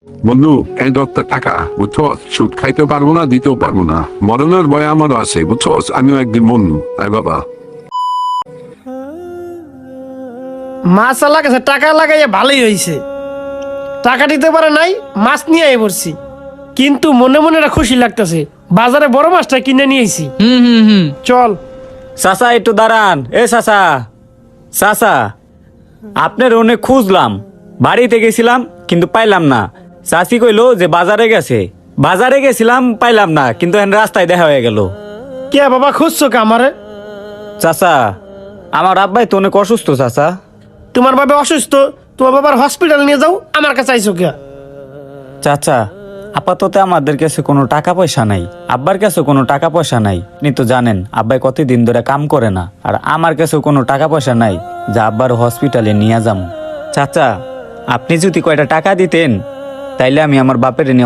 বন্ধু এই দত্তা টাকা বুঝছো, সুদ খাইতে পারবো না, দিতেও পারবো না, মরণের ভয় আমারও আছে বুঝছো। আমিও একদিন বন্ধু তাই বাবা। মাছ লাগাছে, টাকা লাগাইয়া ভালোই হয়েছে। টাকা দিতে পারে নাই, মাছ নিয়ে আই পড়ছি। কিন্তু মনে মনে একটা খুশি লাগতেছে, বাজারে বড় মাছটা কিনে নিয়ে আইছি। চল। চাচা একটু দাঁড়ান। এ চাচা, চাচা আপনার অনেক খুঁজলাম, বাড়িতে গেছিলাম কিন্তু পাইলাম না। চাচি কইলো যে বাজারে গেছে, বাজারে গেছিলাম পাইলাম না, কিন্তু এখন রাস্তায় দেখা হয়ে গেল। কে বাবা খুঁজছো কে আমারে? চাচা আমার আব্বাই তো অনেক অসুস্থ চাচা। তোমার বাবা অসুস্থ, তোমার বাবার হসপিটাল নিয়ে যাও, আমার কাছে আইসো কে? চাচা আপাতত আমাদের কাছে কোনো টাকা পয়সা নাই, আব্বার কাছে কোনো টাকা পয়সা নাই। আপনি তো জানেন আব্বাই কতদিন ধরে কাম করে না, আর আমার কাছে কোনো টাকা পয়সা নাই যা আব্বার হসপিটালে নিয়ে যাম। চাচা আপনি যদি কয়টা টাকা দিতেন তাইলে আমি আমার বাপের নিয়ে